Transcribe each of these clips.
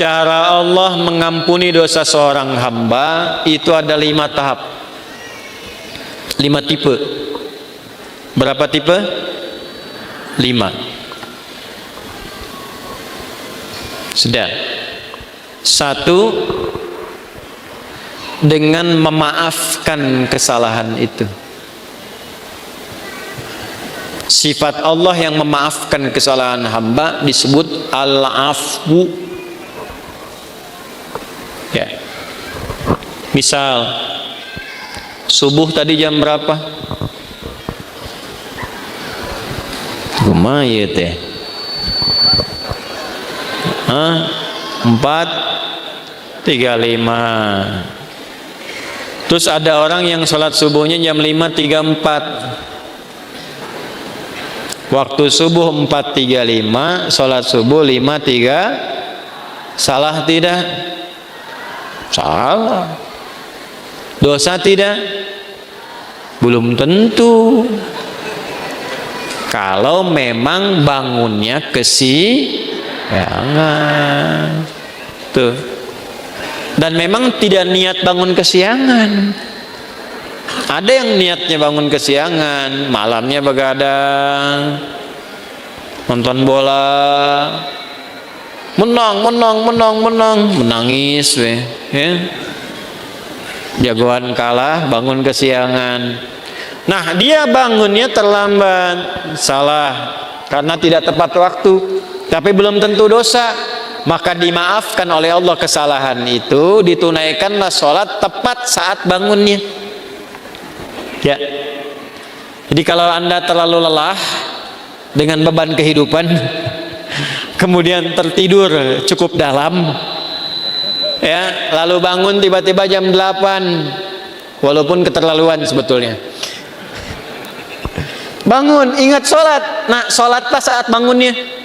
cara Allah mengampuni dosa seorang hamba itu ada 5 tahap, 5 tipe. Berapa tipe? 5. Sudah. 1, dengan memaafkan kesalahan itu. Sifat Allah yang memaafkan kesalahan hamba disebut al-afwu. Ya. Misal subuh tadi jam berapa? Lumayan teh. 4:35. Terus ada orang yang sholat subuhnya jam 5:34. Waktu subuh 4:35, sholat subuh 5:3. Salah tidak? Salah. Dosa tidak? Belum tentu. Kalau memang bangunnya kesiangan. Tuh. Dan memang tidak niat bangun kesiangan. Ada yang niatnya bangun kesiangan, malamnya begadang, nonton bola, menangis weh, ya. Jagoan kalah, bangun kesiangan. Nah, dia bangunnya terlambat, salah karena tidak tepat waktu, tapi belum tentu dosa. Maka dimaafkan oleh Allah kesalahan itu, ditunaikanlah sholat tepat saat bangunnya. Ya. Jadi kalau Anda terlalu lelah dengan beban kehidupan, kemudian tertidur cukup dalam, ya, lalu bangun tiba-tiba jam 8, walaupun keterlaluan sebetulnya. Bangun, ingat sholat. Nah, sholatlah saat bangunnya.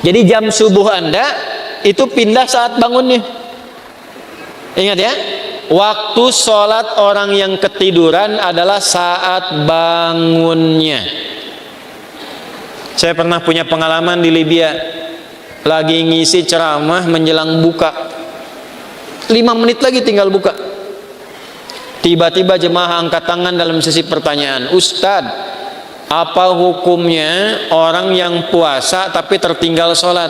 Jadi jam subuh Anda itu pindah saat bangunnya. Ingat ya, waktu sholat orang yang ketiduran adalah saat bangunnya. Saya pernah punya pengalaman di Libya, lagi ngisi ceramah menjelang buka, 5 menit lagi tinggal buka. Tiba-tiba jemaah angkat tangan dalam sesi pertanyaan, Ustadz, apa hukumnya orang yang puasa tapi tertinggal sholat?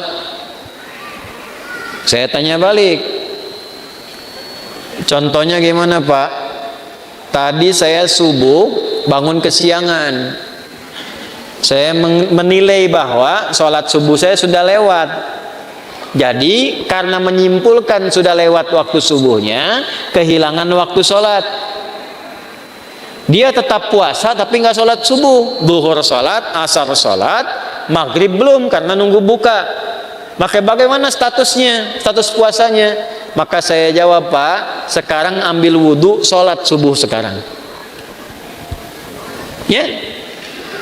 Saya tanya balik, contohnya gimana Pak? Tadi saya subuh bangun kesiangan, saya menilai bahwa sholat subuh saya sudah lewat. Jadi karena menyimpulkan sudah lewat waktu subuhnya, kehilangan waktu sholat. Dia tetap puasa tapi nggak sholat subuh, zuhur sholat, asar sholat, maghrib belum karena nunggu buka. Maka bagaimana statusnya, status puasanya? Maka saya jawab, Pak, sekarang ambil wudhu, sholat subuh sekarang. Ya,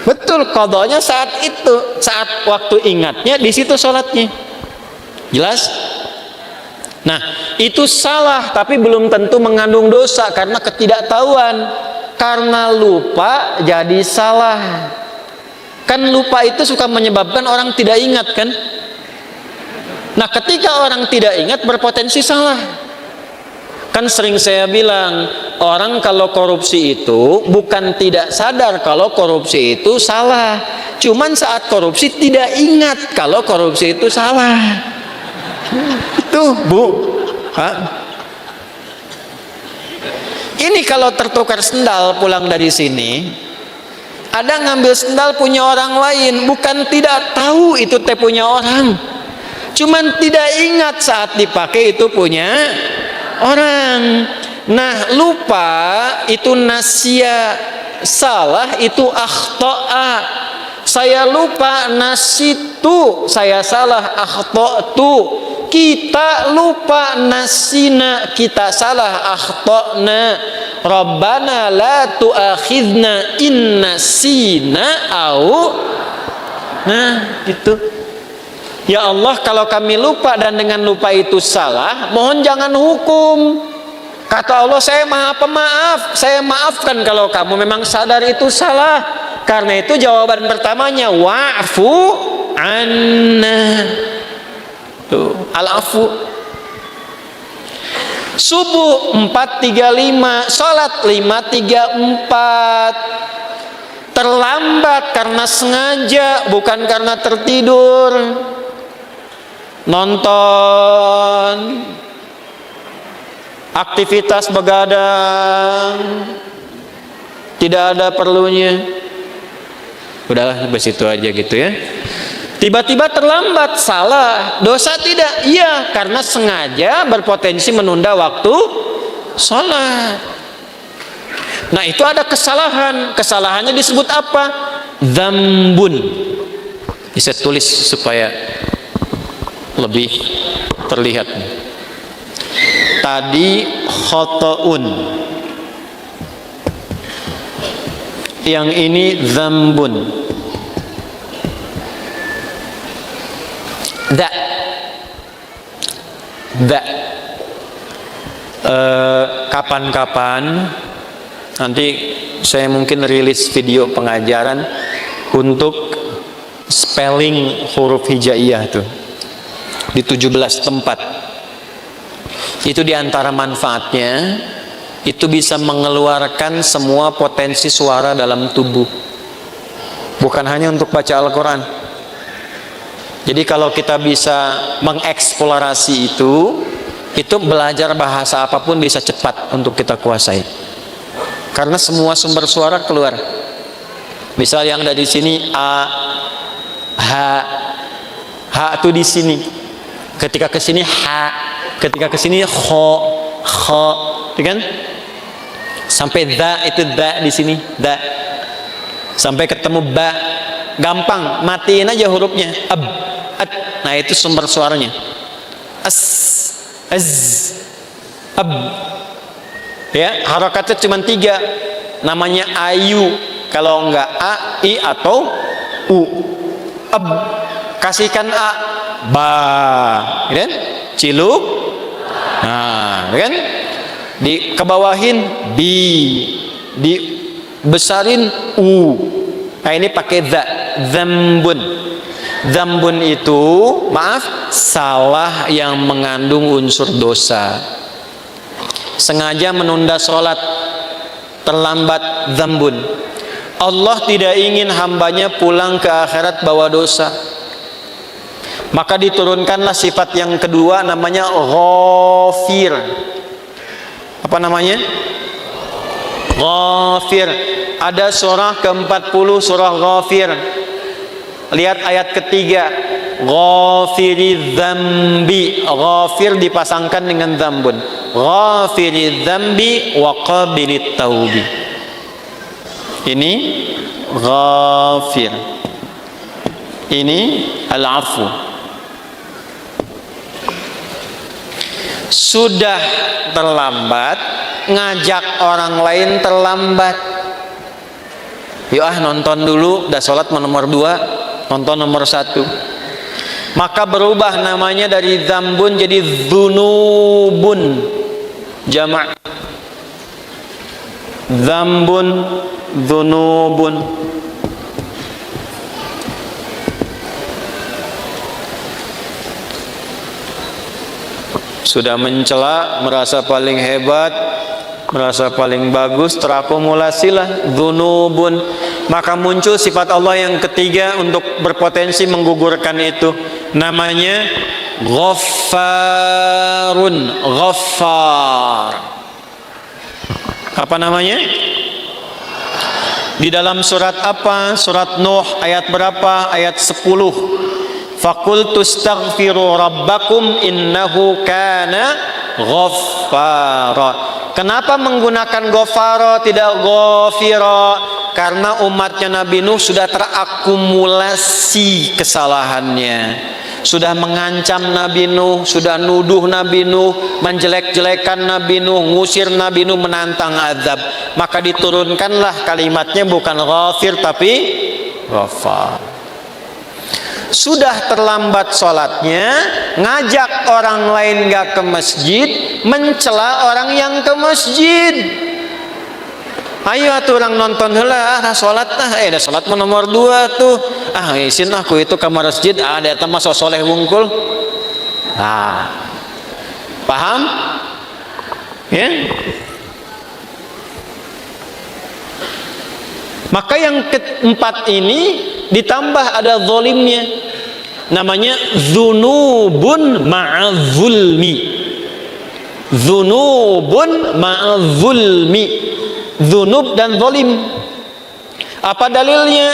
betul, qadanya saat itu, saat waktu ingatnya di situ sholatnya. Jelas? Nah, itu salah tapi belum tentu mengandung dosa karena ketidaktahuan. Karena lupa jadi salah. Kan lupa itu suka menyebabkan orang tidak ingat kan? Nah, ketika orang tidak ingat berpotensi salah. Kan sering saya bilang, orang kalau korupsi itu bukan tidak sadar kalau korupsi itu salah. Cuman saat korupsi tidak ingat kalau korupsi itu salah. Itu, Bu. Ini kalau tertukar sendal pulang dari sini, ada ngambil sendal punya orang lain, bukan tidak tahu itu teh punya orang, cuman tidak ingat saat dipakai itu punya orang. Nah, lupa itu nasya, salah itu akhto'a. Saya lupa, nasitu, saya salah, akhto'tu. Kita lupa, nasina, kita salah, akhto'na. Rabbana la tu'akhidna in nasina au. Nah, gitu. Ya Allah, kalau kami lupa dan dengan lupa itu salah, mohon jangan hukum. Kata Allah, saya maha pemaaf, saya maafkan kalau kamu memang sadar itu salah. Karena itu jawaban pertamanya wa'fu anna. Tuh. al-afu. Subuh 4.35, sholat 5.34. Terlambat karena sengaja, bukan karena tertidur. Nonton, aktivitas begadang, tidak ada perlunya. Udahlah, besitu aja gitu ya. Tiba-tiba terlambat, salah, dosa tidak? Iya, karena sengaja berpotensi menunda waktu sholat. Nah, itu ada kesalahan. Kesalahannya disebut apa? Dzambun. Bisa tulis supaya lebih terlihat. Tadi khotoun, yang ini dzambun. Kapan-kapan nanti saya mungkin rilis video pengajaran untuk spelling huruf hijaiyah tuh di 17 tempat. Itu diantara manfaatnya, itu bisa mengeluarkan semua potensi suara dalam tubuh, bukan hanya untuk baca Al-Quran. Jadi kalau kita bisa mengeksplorasi itu belajar bahasa apapun bisa cepat untuk kita kuasai. Karena semua sumber suara keluar. Misal yang dari sini a, ha itu di sini. Ketika ke sini ha, ketika ke sini kho, kan? Sampai da itu da di sini, da. Sampai ketemu ba, gampang, matiin aja hurufnya. Ab, ad. Nah, itu sumber suaranya. As, az, ab. Ya, harokatnya cuma 3. Namanya ayu. Kalau enggak a, i atau u. Ab. Kasihkan a, ba. Kan? Ciluk. Nah, kan? Di kebawahin bi. Dibesarin u. Nah, ini pakai za, dzambun. Dzambun itu, maaf, salah yang mengandung unsur dosa. Sengaja menunda sholat, terlambat, dzambun. Allah tidak ingin hambanya pulang ke akhirat bawa dosa. Maka diturunkanlah sifat yang kedua, namanya ghafir. Apa namanya? Ghafir. Ada surah ke-40, surah Ghafir. Lihat ayat ketiga, ghafiriz dzambi. Ghafir dipasangkan dengan dzambun. Ghafiriz dzambi wa qabilit taubi. Ini ghafir. Ini al-afu. Sudah terlambat, ngajak orang lain terlambat. Yuk nonton dulu, udah sholat nomor 2, nonton nomor 1. Maka berubah namanya dari dzambun jadi dzunubun, jamak. Dzambun, dzunubun. Sudah mencela, merasa paling hebat, merasa paling bagus, terakumulasilah dzunubun. Maka muncul sifat Allah yang ketiga untuk berpotensi menggugurkan itu, namanya Ghaffarun. Ghaffar. Apa namanya? Di dalam surat apa? Surat Nuh ayat berapa? Ayat 10. Faqultu astaghfiru rabbakum innahu kana ghaffara. Kenapa menggunakan ghafara tidak ghafira? Karena umatnya Nabi Nuh sudah terakumulasi kesalahannya, sudah mengancam Nabi Nuh, sudah nuduh Nabi Nuh, menjelek-jelekan Nabi Nuh, ngusir Nabi Nuh, menantang azab. Maka diturunkanlah kalimatnya bukan ghafir tapi ghafar. Sudah terlambat sholatnya, ngajak orang lain gak ke masjid, mencela orang yang ke masjid. Ayo atuh orang nonton heula, sholat dah sholat nomor 2 tuh. Isin aku itu ke masjid, ada eta mah soleh wungkul. Paham? Ya. Maka yang keempat ini ditambah ada zalimnya, namanya dzunubun ma'adzulmi. Dzunubun ma'adzulmi, dzunub dan zalim. Apa dalilnya?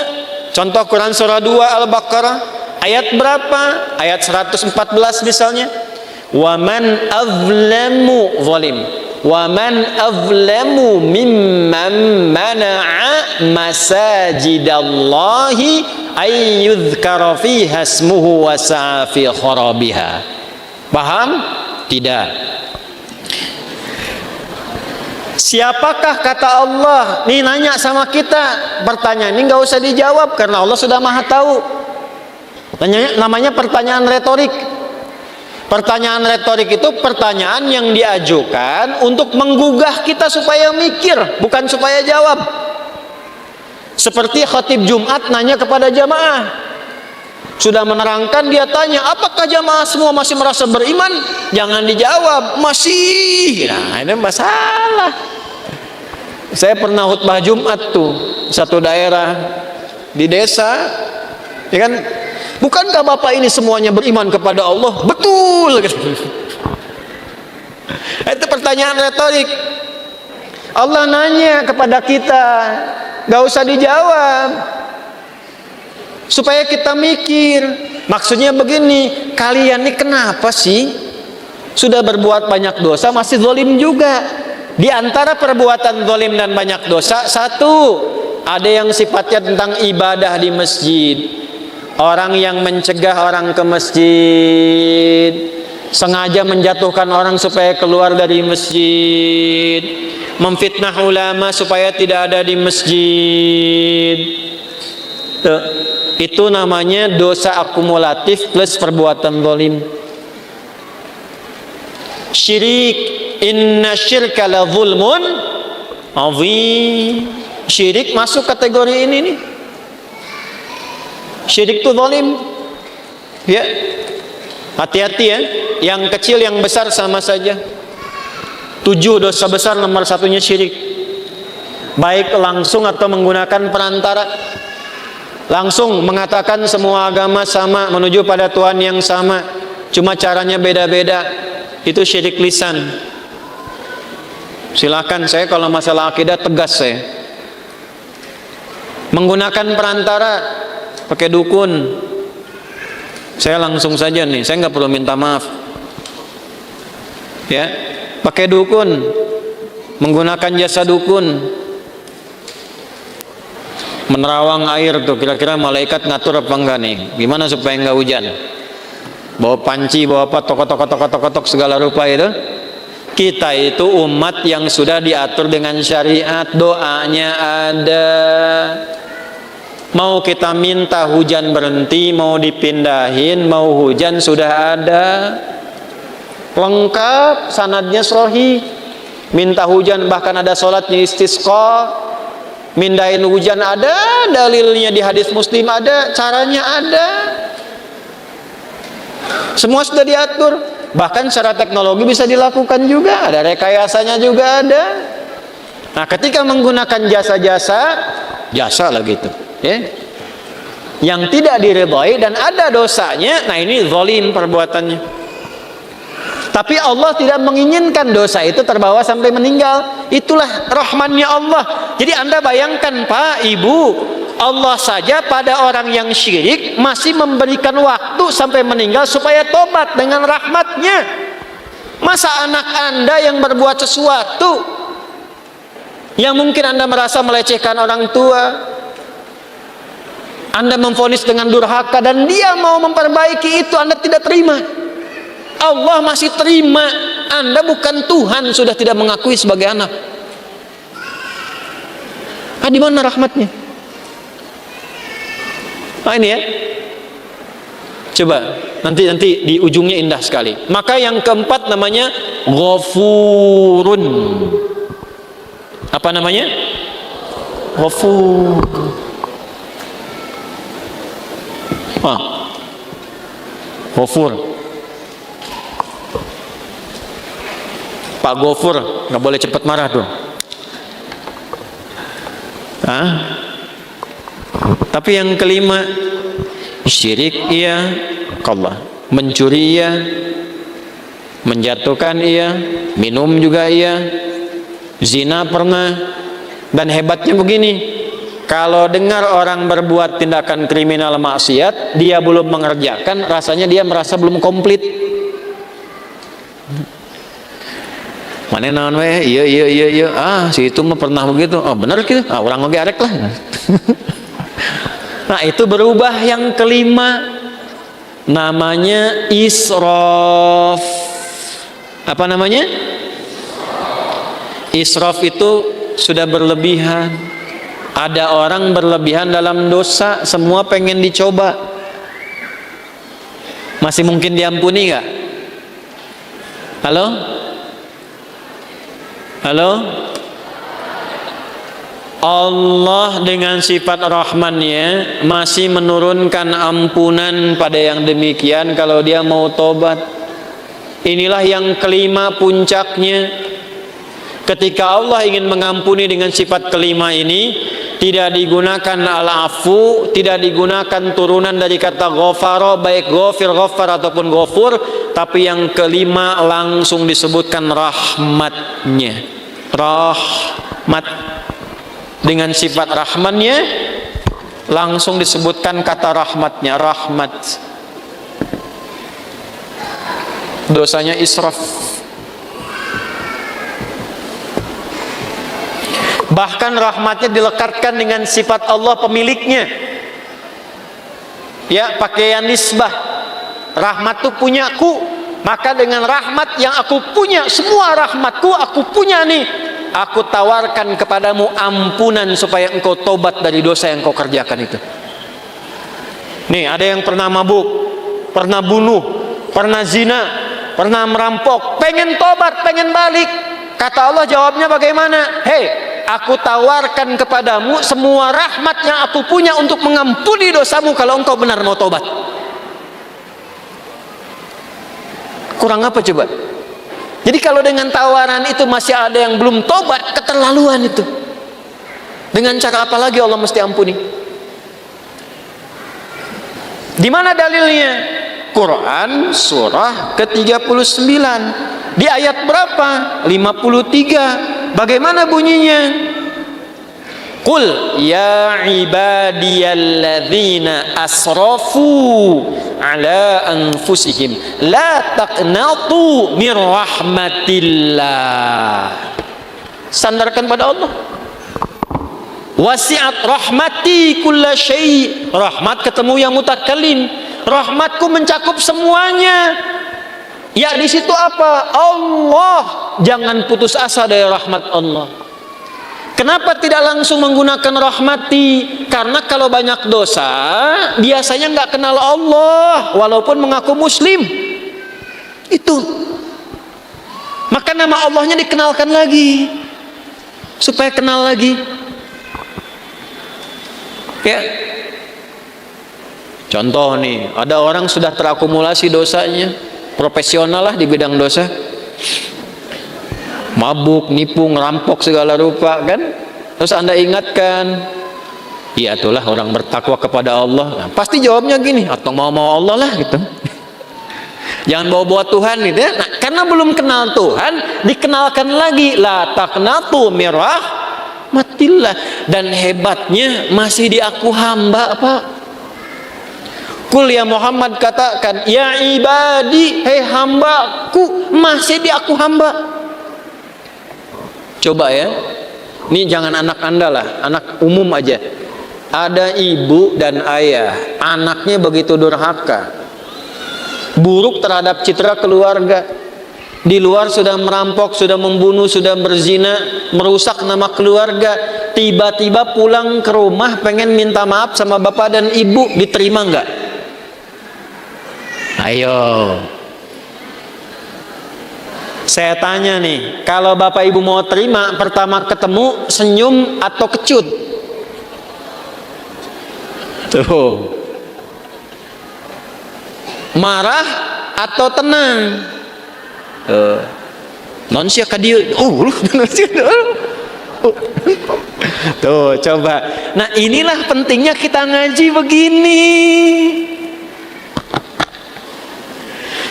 Contoh Quran surah 2 Al-Baqarah ayat berapa? Ayat 114 misalnya. Wa man azlamu zalim, wa man azlamu mimman mana'a masajidallahi ay yuzkara fiha ismuhu wa sa'a fi kharabiha. Paham? Tidak. Siapakah kata Allah? Nih nanya sama kita. Pertanyaan ini nggak usah dijawab karena Allah sudah Maha tahu. Namanya pertanyaan retorik. Pertanyaan retorik itu pertanyaan yang diajukan untuk menggugah kita supaya mikir, bukan supaya jawab. Seperti khatib Jumat nanya kepada jamaah, sudah menerangkan, dia tanya, apakah jamaah semua masih merasa beriman? Jangan dijawab, masih. Nah, ini masalah. Saya pernah khutbah Jumat tuh, satu daerah di desa, ya kan? Bukankah Bapak ini semuanya beriman kepada Allah? Betul. Itu pertanyaan retorik. Allah nanya kepada kita, gak usah dijawab, supaya kita mikir. Maksudnya begini, kalian ini kenapa sih sudah berbuat banyak dosa masih zalim juga? Di antara perbuatan zalim dan banyak dosa, satu, ada yang sifatnya tentang ibadah di masjid. Orang yang mencegah orang ke masjid, sengaja menjatuhkan orang supaya keluar dari masjid, memfitnah ulama supaya tidak ada di masjid. Itu namanya dosa akumulatif plus perbuatan zalim. Syirik, inna syirka la zulmun azim. Syirik masuk kategori ini nih. Syirik itu zalim. Ya. Hati-hati ya. Yang kecil yang besar sama saja. 7 dosa besar, nomor satunya syirik. Baik langsung atau menggunakan perantara. Langsung mengatakan semua agama sama, menuju pada Tuhan yang sama, cuma caranya beda-beda. Itu syirik lisan. Silakan, saya kalau masalah akidah tegas saya. Menggunakan perantara, pakai dukun, saya langsung saja nih, saya nggak perlu minta maaf. Ya, pakai dukun, menggunakan jasa dukun, menerawang air tuh, kira-kira malaikat ngatur apa enggak nih? Gimana supaya enggak hujan? Bawa panci, bawa apa, tok segala rupa itu. Kita itu umat yang sudah diatur dengan syariat, doanya ada. Mau kita minta hujan berhenti, mau dipindahin, mau hujan sudah ada. Lengkap, sanadnya sahih. Minta hujan bahkan ada sholatnya istisqa. Mindahin hujan ada, dalilnya di hadis Muslim ada, caranya ada. Semua sudah diatur. Bahkan secara teknologi bisa dilakukan juga, ada rekayasanya juga ada. Nah, ketika menggunakan jasa-jasa, jasa lah gitu, ya, yang tidak diridhai dan ada dosanya, nah ini zalim perbuatannya. Tapi Allah tidak menginginkan dosa itu terbawa sampai meninggal. Itulah rahmannya Allah. Jadi Anda bayangkan Pak, Ibu, Allah saja pada orang yang syirik masih memberikan waktu sampai meninggal supaya tobat dengan rahmatnya. Masa anak Anda yang berbuat sesuatu yang mungkin Anda merasa melecehkan orang tua, Anda memvonis dengan durhaka dan dia mau memperbaiki itu, Anda tidak terima. Allah masih terima. Anda bukan Tuhan, sudah tidak mengakui sebagai anak. Di mana rahmatnya? Nah ini ya. Coba nanti di ujungnya indah sekali. Maka yang keempat namanya Ghafurun. Apa namanya? Ghafur. Ghafur. Pak Gofur nggak boleh cepat marah tuh. Tapi yang kelima, syirik iya, Allah, mencuri iya, menjatuhkan iya, minum juga iya, zina pernah. Dan hebatnya begini, kalau dengar orang berbuat tindakan kriminal maksiat, dia belum mengerjakan, rasanya dia merasa belum komplit. Mana naon we? Iya. Si itu mah pernah begitu. Oh, benar gitu. Orang oge arek lah. Nah, itu berubah yang kelima. Namanya israf. Apa namanya? Israf itu sudah berlebihan. Ada orang berlebihan dalam dosa, semua pengen dicoba. Masih mungkin diampuni nggak? Halo? Allah dengan sifat Rahman-Nya masih menurunkan ampunan pada yang demikian kalau dia mau tobat. Inilah yang kelima puncaknya. Ketika Allah ingin mengampuni dengan sifat kelima ini, tidak digunakan al-afu, tidak digunakan turunan dari kata ghafara, baik ghafir, ghaffar ataupun ghafur, tapi yang kelima langsung disebutkan rahmatnya. Rahmat, dengan sifat rahmannya langsung disebutkan kata rahmatnya, rahmat. Dosanya israf. Bahkan rahmatnya dilekatkan dengan sifat Allah pemiliknya. Ya, pakaian nisbah. Rahmat itu punyaku. Maka dengan rahmat yang aku punya, semua rahmatku aku punya nih, aku tawarkan kepadamu ampunan supaya engkau tobat dari dosa yang kau kerjakan itu. Nih, ada yang pernah mabuk, pernah bunuh, pernah zina, pernah merampok, pengen tobat, pengen balik. Kata Allah jawabnya bagaimana? Hei, aku tawarkan kepadamu semua rahmat yang aku punya untuk mengampuni dosamu kalau engkau benar mau tobat. Kurang apa coba? Jadi kalau dengan tawaran itu masih ada yang belum tobat, keterlaluan itu. Dengan cara apa lagi Allah mesti ampuni? Di mana dalilnya? Quran surah ke-39. Di ayat berapa? 53. Bagaimana bunyinya? Qul ya ibadiyalladzina asrafu ala anfusihim la taqnatu min rahmatillah. Sandarkan pada Allah. Wasi'at rahmati kulla syai'. Rahmat ketemu yang mutakallim. Rahmatku mencakup semuanya. Ya, di situ apa? Allah. Jangan putus asa dari rahmat Allah. Kenapa tidak langsung menggunakan rahmati? Karena kalau banyak dosa biasanya nggak kenal Allah walaupun mengaku muslim. Itu. Maka nama Allahnya dikenalkan lagi supaya kenal lagi. Ya. Contoh nih, ada orang sudah terakumulasi dosanya, profesional lah di bidang dosa. Mabuk, nipu, ngerampok segala rupa kan. Terus Anda ingatkan, ya itulah orang bertakwa kepada Allah. Nah, pasti jawabnya gini, atau mau Allah lah gitu. Jangan bawa-bawa Tuhan gitu ya. Nah, karena belum kenal Tuhan, dikenalkan lagi la taqnatu min rahmatillah. Dan hebatnya masih diaku hamba, Pak. Kul ya Muhammad, katakan ya ibadi, hei hambaku, masih diaku hamba. Coba ya, ini jangan anak Anda lah, anak umum aja. Ada ibu dan ayah, anaknya begitu durhaka, buruk terhadap citra keluarga. Di luar sudah merampok, sudah membunuh, sudah berzina, merusak nama keluarga. Tiba-tiba pulang ke rumah pengen minta maaf sama bapak dan ibu, diterima nggak? Ayo. Saya tanya nih, kalau bapak ibu mau terima, pertama ketemu senyum atau kecut? Tuh. Marah atau tenang? non sia ka dieu tuh coba. Nah inilah pentingnya kita ngaji begini.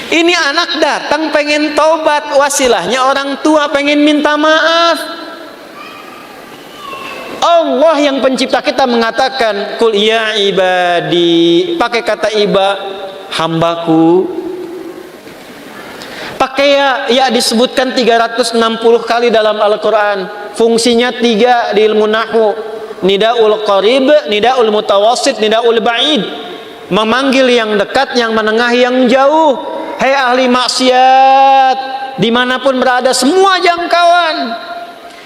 Ini anak datang pengen tobat, wasilahnya orang tua pengen minta maaf. Allah yang pencipta kita mengatakan kul ya ibadi, pakai kata iba, hambaku. Pakai ya disebutkan 360 kali dalam Al-Quran. Fungsinya 3 di ilmu nahwu. Nidaul qarib, nidaul mutawassit, nidaul ba'id. Memanggil yang dekat, yang menengah, yang jauh. Hei ahli maksiat, dimanapun berada, semua jangkauan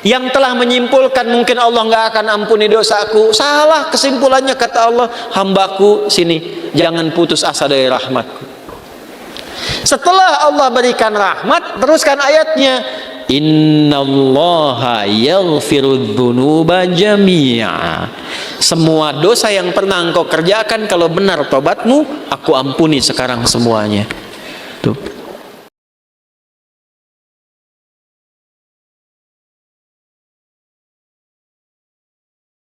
yang telah menyimpulkan mungkin Allah nggak akan ampuni dosaku. Salah kesimpulannya, kata Allah, hambaku sini, jangan putus asa dari rahmatku. Setelah Allah berikan rahmat, teruskan ayatnya, innallaha yaghfirudz dzunuba jami'a. Semua dosa yang pernah engkau kerjakan, kalau benar tobatmu, aku ampuni sekarang semuanya. Tuh.